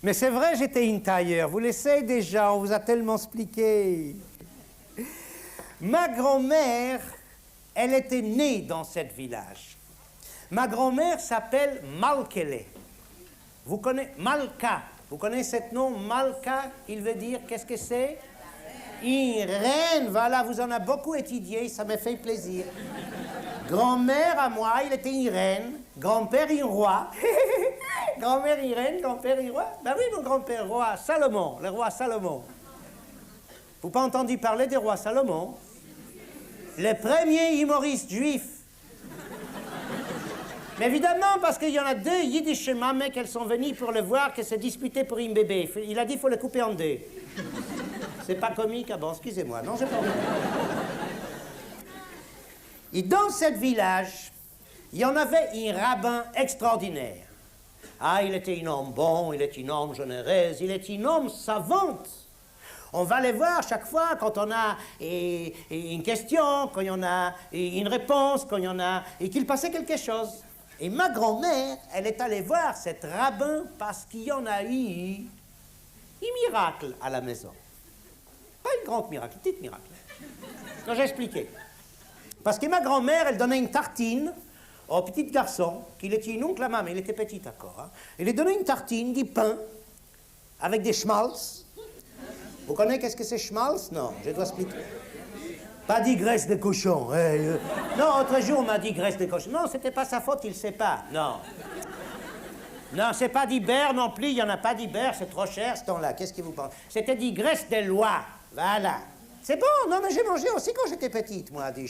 Mais c'est vrai, j'étais une tailleur. Vous le savez déjà, on vous a tellement expliqué. Ma grand-mère, elle était née dans ce village. Ma grand-mère s'appelle Malkele. Vous connaissez Malka. Vous connaissez ce nom, Malka? Il veut dire, qu'est-ce que c'est? Une reine. Voilà, vous en avez beaucoup étudié, ça me fait plaisir. Grand-mère à moi, il était une reine. Grand-père, un roi. Grand-mère, une reine, grand-père, un roi. Ben oui, mon grand-père, roi Salomon, le roi Salomon. Vous n'avez pas entendu parler du roi Salomon? Le premier humoriste juif. Mais évidemment, parce qu'il y en a deux Yiddish mamans qu'elles sont venues pour le voir, qui se disputaient pour un bébé. Il a dit qu'il faut le couper en deux. C'est pas comique? Ah bon, excusez-moi. Non, j'ai pas envie. Et dans ce village, il y en avait un rabbin extraordinaire. Ah, il était un homme bon, il était un homme généreux, il était un homme savant. On va les voir chaque fois quand on a une question, quand on a une réponse, quand on a... et qu'il passait quelque chose. Et ma grand-mère, elle est allée voir cet rabbin parce qu'il y en a eu un miracle à la maison. Pas un grand miracle, un petit miracle. Quand j'ai expliqué. Parce que ma grand-mère, elle donnait une tartine au petit garçon, qu'il était un oncle à maman, il était petit encore. Hein. Elle lui donnait une tartine, du pain, avec des schmaltz. Vous connaissez qu'est-ce que c'est schmaltz? Non, je dois expliquer. Pas dit graisse de cochon. Non, autre jour, on m'a dit graisse de cochon. Non, c'était pas sa faute, il sait pas. Non. Non, c'est pas d'Ibère non plus, il n'y en a pas d'Ibère, c'est trop cher ce temps-là. Qu'est-ce que vous pensez? C'était dit graisse de loi. Voilà. C'est bon, non, mais j'ai mangé aussi quand j'étais petite, moi, des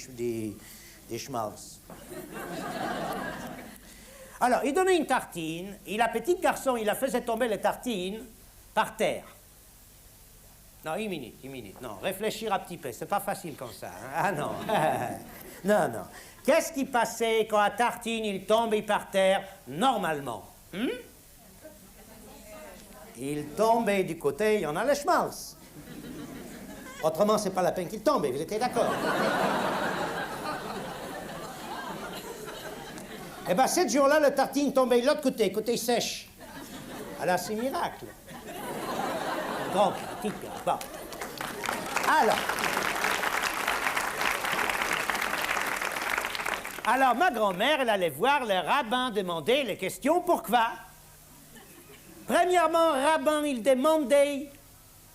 schmaltz. Alors, il donnait une tartine, et le petit garçon, il a fait tomber les tartines par terre. Non, une minute, non, réfléchir un petit peu, c'est pas facile comme ça. Hein? Ah non, non. Qu'est-ce qui passait quand la tartine, il tombait par terre, normalement? Il tombait du côté, il y en a les schmaltz. Autrement, c'est pas la peine qu'il tombe, vous étiez d'accord? Eh bien, ce jour-là, le tartine tombait de l'autre côté, côté sèche. Alors, c'est un miracle. Grand, petit, bon. Alors, ma grand-mère, elle allait voir le rabbin demander les questions pourquoi. Premièrement, rabbin, il demandait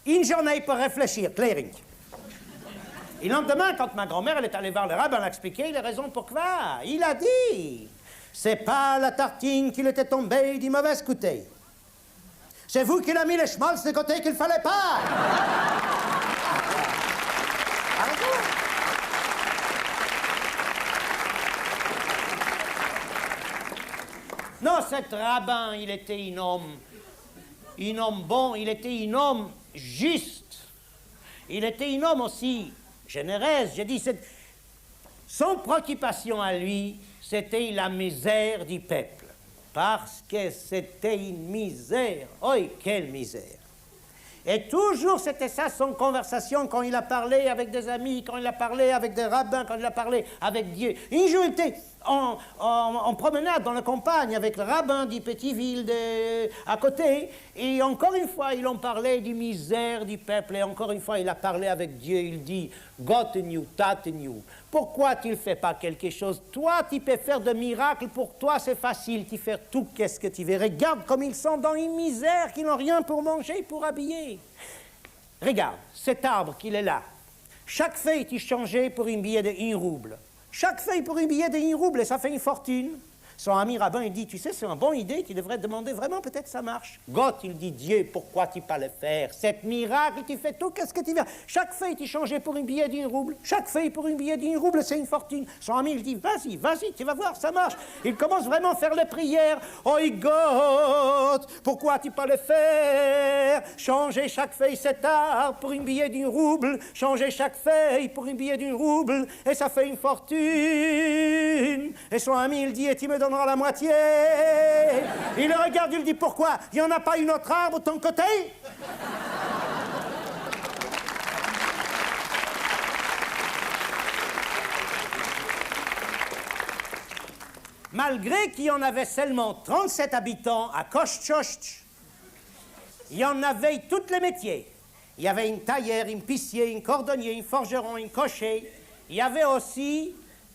une journée pour réfléchir, clearing. Et le lendemain, quand ma grand-mère elle est allée voir le rabbin, elle a expliqué les raisons pourquoi. Il a dit, c'est pas la tartine qui était tombée du mauvais côté. C'est vous qui l'avez mis les schmaltz de côté qu'il fallait pas. Non, cet rabbin, il était un homme bon, il était un homme juste. Il était un homme aussi généreux. J'ai dit, son préoccupation à lui, c'était la misère du peuple. Parce que c'était une misère. Oh, quelle misère! Et toujours, c'était ça son conversation quand il a parlé avec des amis, quand il a parlé avec des rabbins, quand il a parlé avec Dieu. Un jour, il était en promenade dans la campagne avec le rabbin du petit ville à côté. Et encore une fois, ils ont parlé du misère du peuple. Et encore une fois, il a parlé avec Dieu. Il dit, Gott new, tat new. Pourquoi tu ne fais pas quelque chose? Toi, tu peux faire des miracles. Pour toi, c'est facile. Tu fais tout. Qu'est-ce que tu veux? Regarde comme ils sont dans une misère, qu'ils n'ont rien pour manger, pour habiller. Regarde, cet arbre qu'il est là. Chaque feuille, tu changeais pour un billet de 1 rouble. Chaque feuille pour un billet de 1 rouble, et ça fait une fortune. Son ami rabbin, il dit, tu sais, c'est une bonne idée, tu devrais demander vraiment, peut-être ça marche. Gott, il dit, Dieu, pourquoi tu pas le faire? C'est miracle, tu fais tout, qu'est-ce que tu veux? Chaque feuille, tu changeais pour un billet d'1 rouble. Chaque feuille pour un billet d'1 rouble, c'est une fortune. Son ami, il dit, vas-y, tu vas voir, ça marche. Il commence vraiment à faire les prières. Oh, Gott, pourquoi tu pas le faire? Changer chaque feuille, cet arbre, pour un billet d'1 rouble. Changer chaque feuille pour un billet d'1 rouble. Et ça fait une fortune. Et son ami, il dit, et tu me donneras la moitié. Il le regarde, il dit, pourquoi? Il n'y en a pas une autre arbre de ton côté? Malgré qu'il y en avait seulement 37 habitants à Kochtchocht, Il y en avait tous les métiers. Il y avait une tailleur, un pissier, un cordonnier, un forgeron, un cocher. Il y avait aussi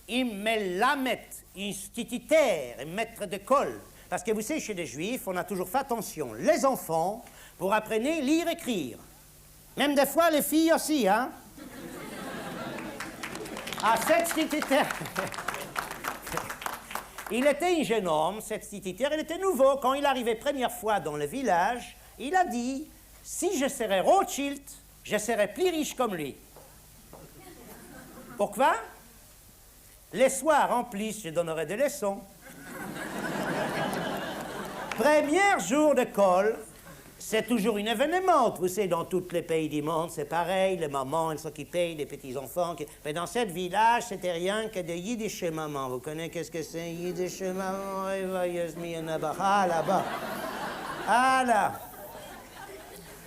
un mélamètre, un instituteur, un maître d'école. Parce que vous savez, chez les Juifs, on a toujours fait attention. Les enfants, pour apprendre à lire et écrire. Même des fois, les filles aussi, hein. Ah, cet instituteur... Il était un jeune homme, cet instituteur, il était nouveau. Quand il arrivait première fois dans le village, il a dit... Si je serais Rothschild, je serais plus riche comme lui. Pourquoi? Les soirs, en plus, je donnerais des leçons. Premier jour d'école, c'est toujours un événement. Vous savez, dans tous les pays du monde, c'est pareil. Les mamans, elles s'occupaient des petits-enfants. Mais dans ce village, c'était rien que de Yiddish maman. Vous connaissez qu'est-ce que c'est, Yiddish maman? Ah, là-bas. Ah, là.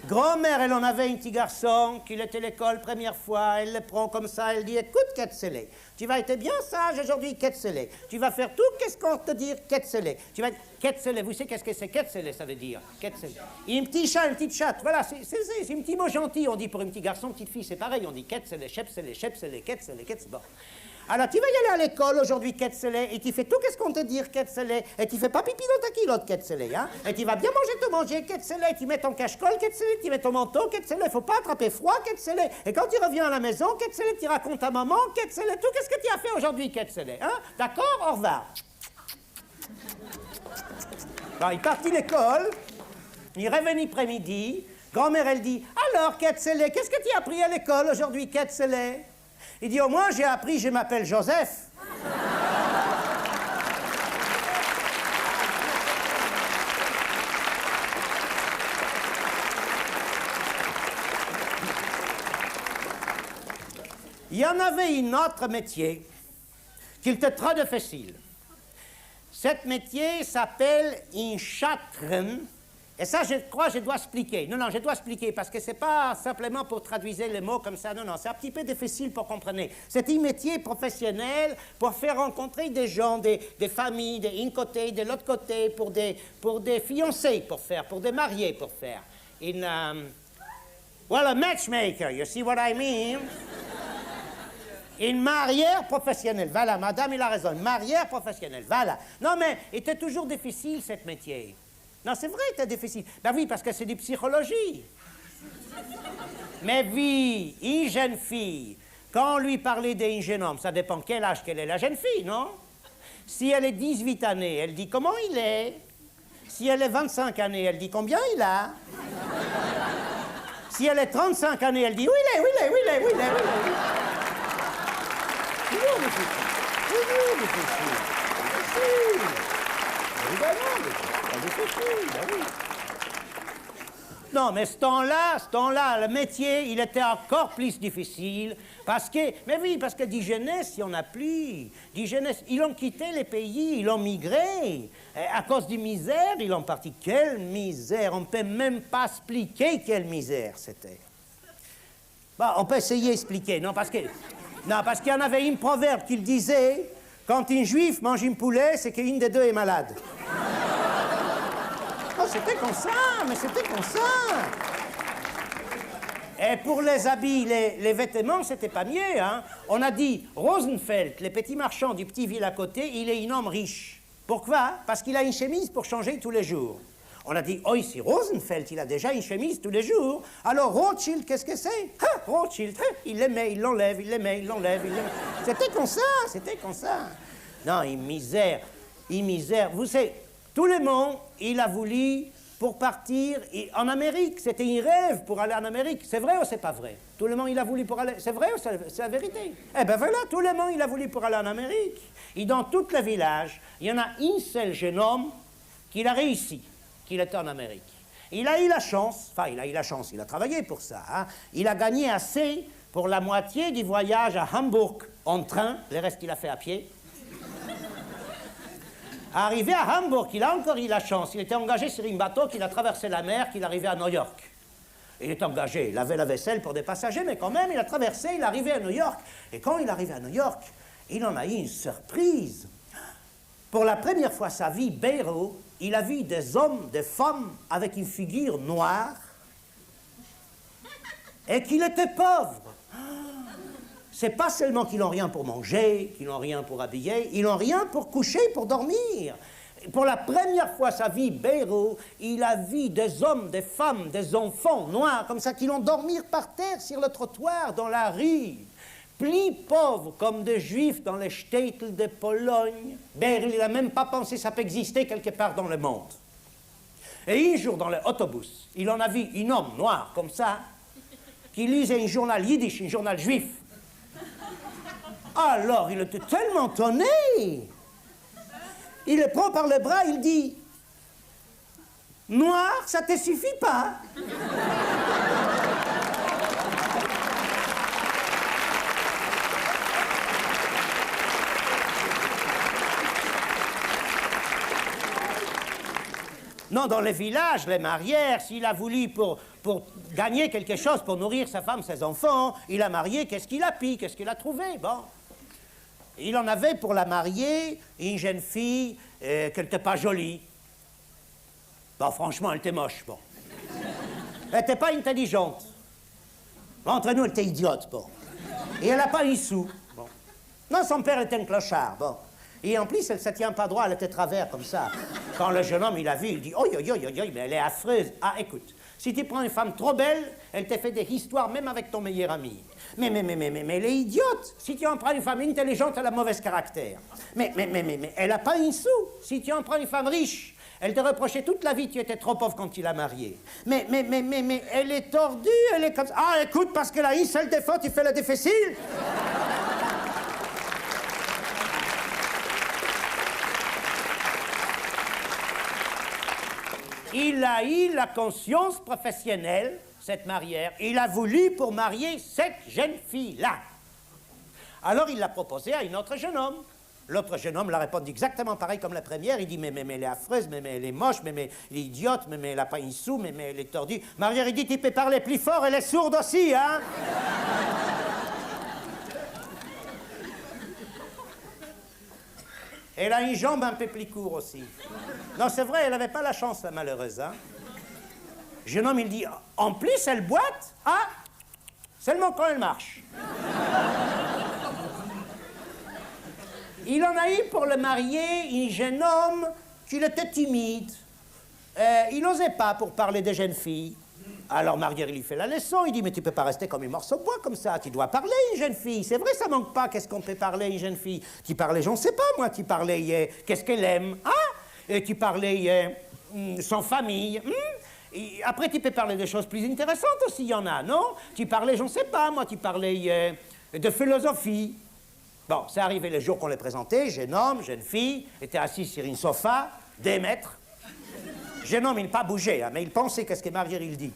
Grand-mère, elle en avait un petit garçon qui était à l'école première fois, elle le prend comme ça, elle dit, écoute, Ketzele, tu vas être bien sage aujourd'hui, Ketzele. Tu vas faire tout, qu'est-ce qu'on te dit, Ketzele. Tu vas être Ketzele, vous savez qu'est-ce que c'est Ketzele, ça veut dire, Ketzele. Un petit chat, une petite chatte, voilà, c'est un petit mot gentil, on dit pour un petit garçon, petite fille, c'est pareil, on dit Ketzele, Shepsele, Shepsele, Ketzele, Ketzele, bon. Alors, tu vas y aller à l'école aujourd'hui, Ketzele, et tu fais tout qu'est-ce qu'on te dit, Ketzele, et tu fais pas pipi dans ta culotte, Ketzele, hein, et tu vas bien manger, Ketzele, tu mets ton cache-colle, Ketzele, tu mets ton manteau, Ketzele, il faut pas attraper froid, Ketzele, et quand tu reviens à la maison, Ketzele, tu racontes à maman, Ketzele, tout qu'est-ce que tu as fait aujourd'hui, Ketzele, hein, d'accord, au revoir. Alors, il partit de l'école, il est revenu après-midi, grand-mère, elle dit, alors, Ketzele, qu'est-ce que tu as appris à l'école aujourd'hui, Ketzele? Il dit, au moins, j'ai appris, je m'appelle Joseph. Il y en avait un autre métier qui était très difficile. Cet métier s'appelle un chatren. Et ça, je crois, je dois expliquer. Non, je dois expliquer, parce que ce n'est pas simplement pour traduire les mots comme ça. Non, c'est un petit peu difficile pour comprendre. C'est un métier professionnel pour faire rencontrer des gens, des familles, d'un côté, de l'autre côté, pour des fiancés, pour des mariés, pour faire. Well, a matchmaker, you see what I mean? Une marière professionnelle, voilà, madame, il a raison, une marière professionnelle, voilà. Non, mais c'était toujours difficile, ce métier. Non, c'est vrai, c'était difficile. Ben oui, parce que c'est de psychologie. Mais oui, une jeune fille, quand on lui parlait d'un jeune homme, ça dépend quel âge qu'elle est, la jeune fille, non? Si elle est 18 années, elle dit comment il est. Si elle est 25 années, elle dit combien il a. Si elle est 35 années, elle dit où il est, où il est, où il est, où il est, où il est. Toujours difficile. Toujours difficile. Évidemment. Non, mais ce temps-là, le métier, il était encore plus difficile, parce que, mais oui, parce que Digenès, il n'y en a plus. Digenès, ils ont quitté les pays, ils ont migré. À cause de misère, ils ont parti. Quelle misère, on ne peut même pas expliquer quelle misère c'était. Bon, on peut essayer d'expliquer, non, parce qu'il y en avait un proverbe qui disait, quand un juif mange un poulet, c'est qu'une des deux est malade. Oh, c'était comme ça, mais c'était comme ça. Et pour les habits, les vêtements, c'était pas mieux, hein. On a dit, Rosenfeld, le petit marchand du petit ville à côté, il est un homme riche. Pourquoi? Parce qu'il a une chemise pour changer tous les jours. On a dit, oh, ici, Rosenfeld, il a déjà une chemise tous les jours. Alors, Rothschild, qu'est-ce que c'est? Ah, Rothschild, il les met, il l'enlève, il les met, il l'enlève, il les met. C'était comme ça, c'était comme ça. Non, une misère. Vous savez, tout le monde, il a voulu pour partir en Amérique. C'était un rêve pour aller en Amérique. C'est vrai ou c'est pas vrai? Tout le monde, il a voulu pour aller... C'est vrai ou c'est la vérité? Eh bien voilà, tout le monde, il a voulu pour aller en Amérique. Et dans tout le village, il y en a un seul jeune homme qui a réussi, qu'il était en Amérique. Il a eu la chance, il a travaillé pour ça, hein. Il a gagné assez pour la moitié du voyage à Hambourg en train, le reste il a fait à pied. Arrivé à Hambourg, il a encore eu la chance. Il était engagé sur un bateau qu'il a traversé la mer, qu'il arrivait à New York. Il est engagé, il avait la vaisselle pour des passagers, mais quand même, il a traversé, il est arrivé à New York. Et quand il est arrivé à New York, il en a eu une surprise. pour la première fois de sa vie, Béraud, il a vu des hommes, des femmes avec une figure noire et qu'il était pauvre. C'est pas seulement qu'ils n'ont rien pour manger, qu'ils n'ont rien pour habiller, ils n'ont rien pour coucher, pour dormir. Pour la première fois de sa vie, Béraud, il a vu des hommes, des femmes, des enfants noirs comme ça qui l'ont dormir par terre sur le trottoir, dans la rue. Plus pauvres comme des juifs dans les shtetl de Pologne. Béraud, il n'a même pas pensé que ça peut exister quelque part dans le monde. Et un jour, dans l'autobus, il en a vu un homme noir comme ça, qui lisait un journal yiddish, un journal juif. Alors, il était tellement étonné. Il le prend par le bras, il dit « Noir, ça te suffit pas ?» Non, dans les villages, les marières, s'il a voulu pour gagner quelque chose, pour nourrir sa femme, ses enfants, il a marié, qu'est-ce qu'il a pris, qu'est-ce qu'il a trouvé, bon. Il en avait pour la marier une jeune fille qu'elle n'était pas jolie. Bon, franchement, elle était moche, bon. Elle n'était pas intelligente. Bon, entre nous, elle était idiote, bon. Et elle n'a pas eu sou, bon. Non, son père était un clochard, bon. Et en plus, elle ne se tient pas droit, elle était travers comme ça. Quand le jeune homme, il a vu, il dit « Oh, mais elle est affreuse. » Ah, écoute, si tu prends une femme trop belle, elle te fait des histoires même avec ton meilleur ami. Mais elle est idiote. Si tu en prends une femme intelligente, elle a mauvais caractère. Mais elle n'a pas un sou. Si tu en prends une femme riche, elle te reprochait toute la vie, tu étais trop pauvre quand tu l'as mariée. Mais elle est tordue, elle est comme ça. Ah, écoute, parce qu'elle a un seul défaut, tu fais le difficile. Il a eu la conscience professionnelle, cette marière. Il a voulu pour marier cette jeune fille-là. Alors il l'a proposé à un autre jeune homme. L'autre jeune homme l'a répondu exactement pareil comme la première. Il dit, mais elle est affreuse, mais elle est moche, mais elle est idiote, mais elle n'a pas une sou, mais elle est tordue. Marière, il dit, tu peux parler plus fort, elle est sourde aussi, hein. Elle a une jambe un peu plus courte aussi. Non, c'est vrai, elle n'avait pas la chance, la malheureuse. Hein? Le jeune homme, il dit, en plus, elle boite, ah, seulement quand elle marche. Il en a eu pour le marier un jeune homme qui était timide. Il n'osait pas pour parler des jeunes filles. Alors Marière, il lui fait la leçon, il dit, mais tu peux pas rester comme un morceau de bois comme ça, tu dois parler une jeune fille. C'est vrai, ça manque pas, qu'est-ce qu'on peut parler une jeune fille? Tu parlais, j'en sais pas moi, tu parlais, qu'est-ce qu'elle aime, hein? Et tu parlais, son famille, Et après tu peux parler de choses plus intéressantes aussi, il y en a, non? Tu parlais, j'en sais pas moi, tu parlais de philosophie. Bon, c'est arrivé le jour qu'on les présentait, jeune homme, jeune fille, était assis sur un sofa, 2 mètres. Jeune homme, il n'a pas bougé, hein, mais il pensait qu'est-ce que Marière, il dit.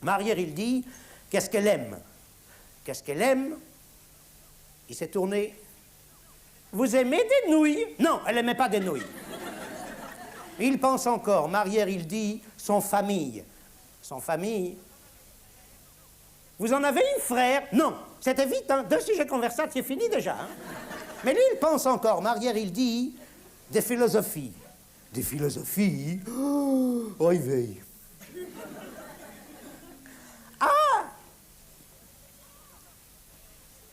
Marière, il dit, qu'est-ce qu'elle aime? Qu'est-ce qu'elle aime? Il s'est tourné. Vous aimez des nouilles? Non, elle n'aimait pas des nouilles. Il pense encore. Marière, il dit, son famille. Son famille. Vous en avez un frère? Non. C'était vite, hein? 2 sujets conversats, c'est fini déjà. Hein? Mais lui, il pense encore. Marière, il dit, des philosophies. Des philosophies? Oh, il veille. Ah!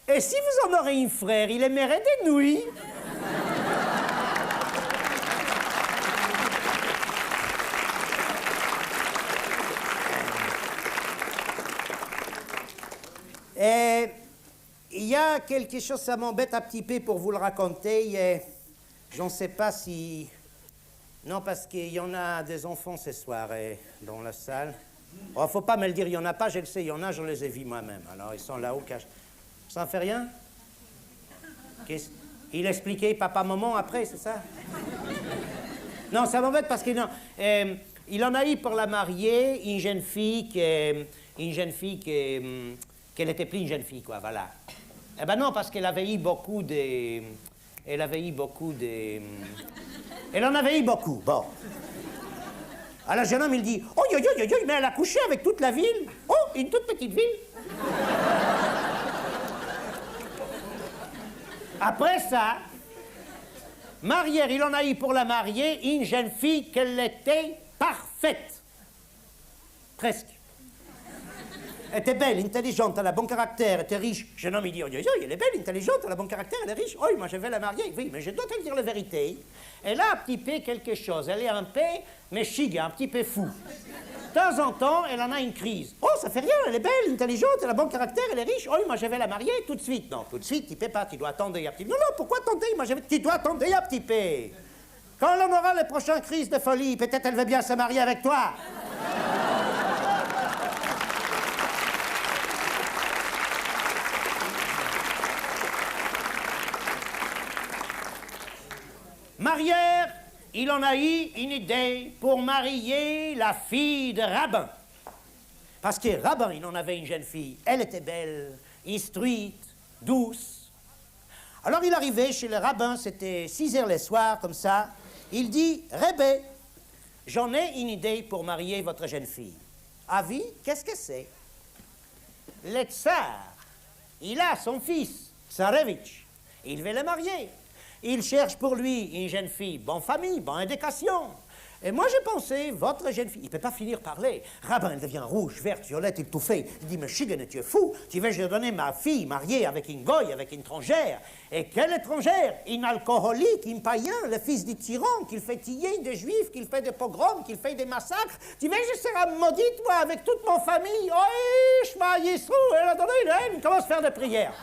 Et si vous en aurez un frère, il aimerait des nouilles? Et il y a quelque chose, ça m'embête un petit peu pour vous le raconter. Je ne sais pas si... Non, parce qu'il y en a des enfants ce soir dans la salle. Oh, faut pas me le dire, il n'y en a pas, je le sais, il y en a, je les ai vus moi-même. Alors, ils sont là-haut, cachés. Ça ne fait rien? Il expliquait papa, maman après, c'est ça? Non, ça m'embête parce que non. Il en a eu pour la marier une jeune fille qu'elle n'était plus une jeune fille, quoi, voilà. Eh ben non, parce qu'elle avait eu beaucoup de... Elle avait eu beaucoup de... Elle en avait eu beaucoup, bon. Alors le jeune homme, il dit, oh, mais elle a couché avec toute la ville. Oh, une toute petite ville. Après ça, Marière, il en a eu pour la marier une jeune fille qu'elle était parfaite. Presque. Elle était belle, intelligente, elle a bon caractère, elle était riche. Jeune homme, il dit, oh, elle est belle, intelligente, elle a bon caractère, elle est riche. Oh, moi, je vais la marier. Oui, mais je dois te dire la vérité. Elle a un petit peu quelque chose. Elle est un peu méchiga, un petit peu fou. De temps en temps, elle en a une crise. Oh, ça fait rien, elle est belle, intelligente, elle a bon caractère, elle est riche. Oh, moi, je vais la marier tout de suite. Non, tout de suite, tu peux pas, tu dois attendre un petit peu. Non, non, pourquoi attendre? Moi, tu dois attendre un petit peu. Quand on aura les prochaines crises de folie, peut-être elle veut bien se marier avec toi. Marière, il en a eu une idée pour marier la fille de rabbin. Parce que rabbin, il en avait une jeune fille. Elle était belle, instruite, douce. Alors il arrivait chez le rabbin, c'était 6 heures le soir, comme ça. Il dit, Rebbe, j'en ai une idée pour marier votre jeune fille. Avis, qu'est-ce que c'est? Le tsar, il a son fils, Tsarevitch. Il veut le marier. Il cherche pour lui une jeune fille, bonne famille, bonne éducation. Et moi, j'ai pensé, votre jeune fille, il ne peut pas finir par parler. Rabbin, elle devient rouge, verte, violette, étouffée. Il dit, mais Chigane, tu es fou. Tu veux que je donne ma fille mariée avec une goye, avec une étrangère. Et quelle étrangère? Une alcoolique, un païen, le fils du tyran, qu'il fait tuer des juifs, qu'il fait des pogroms, qu'il fait des massacres. Tu veux que je serai maudite, moi, avec toute ma famille? Oh, Shema Yisrou, elle a donné une haine, commence à faire des prières.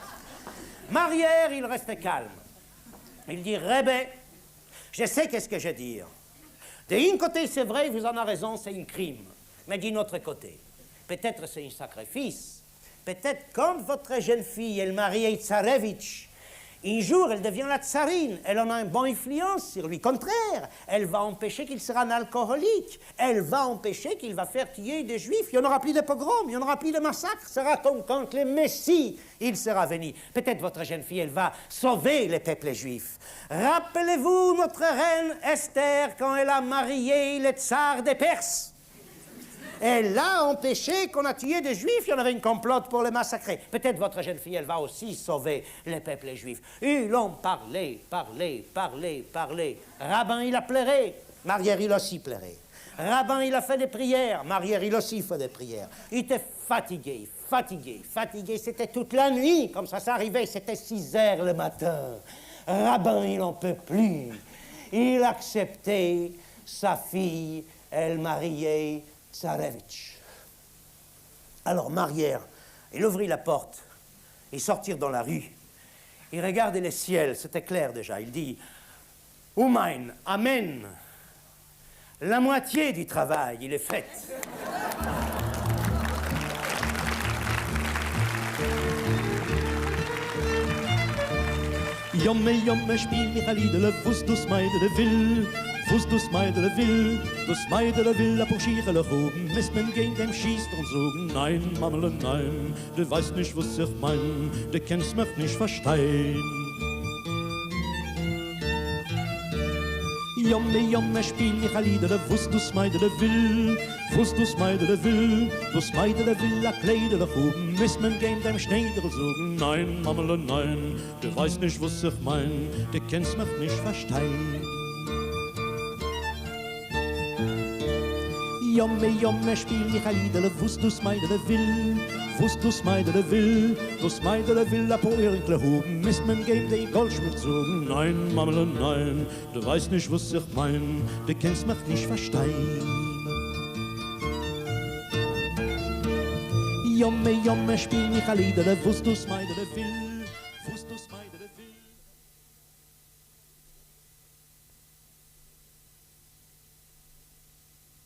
Marière, il reste calme. Il dit, Rebbe, je sais qu'est-ce que je dis. D'un côté, c'est vrai, vous en avez raison, c'est un crime. Mais d'un autre côté, peut-être c'est un sacrifice. Peut-être quand votre jeune fille, elle marie Tsarevitch, un jour, elle devient la tsarine. Elle en a une bonne influence sur lui. Contraire, elle va empêcher qu'il sera un alcoolique. Elle va empêcher qu'il va faire tuer des juifs. Il n'y en aura plus de pogroms, il n'y en aura plus de massacres. Ce sera comme quand le Messie, il sera venu. Peut-être votre jeune fille, elle va sauver les peuples juifs. Rappelez-vous notre reine Esther quand elle a marié le tsar des Perses. Elle a empêché qu'on a tué des juifs, il y en avait une complote pour les massacrer. Peut-être votre jeune fille, elle va aussi sauver les peuples juifs. Ils ont parlé. Rabbin, il a pleuré. Marière, il aussi pleuré. Rabbin, il a fait des prières. Marière, il aussi fait des prières. Il était fatigué. C'était toute la nuit. Comme ça arrivait, c'était 6 heures le matin. Rabbin, il n'en peut plus. Il acceptait sa fille, elle mariait Tsarevitch. Alors, Marière, il ouvrit la porte, ils sortirent dans la rue, il regardait le ciel, c'était clair déjà, il dit « Umain, Amen ». La moitié du travail, il est fait. Jomme, spiel mich a Liedele, wo's dus meidele will, wo's dus meidele will, a Porschiere oben, misst men gegen dem schießt und sogen, nein, Mammele, nein, du weißt nicht, was ich mein, du kennst mich nicht verstehen. Jomme, spiel mich a Liedele, wo's dus meidele will, a Kleidele oben, misst men gegen dem Schneiderl sogen, nein, Mammele, nein, du weißt nicht, was ich mein, du kennst mich nicht verstehen. Jomme, spiel mich a Liedele, wo's dus meidele will, a Poirinkle hoben, misst men gegen den Goldschmied zogen, nein, Mammele, nein, du weißt nicht, was ich mein, du kennst mich nicht verstehen. Jomme, spiel mich a Liedele, wo's dus meidele will,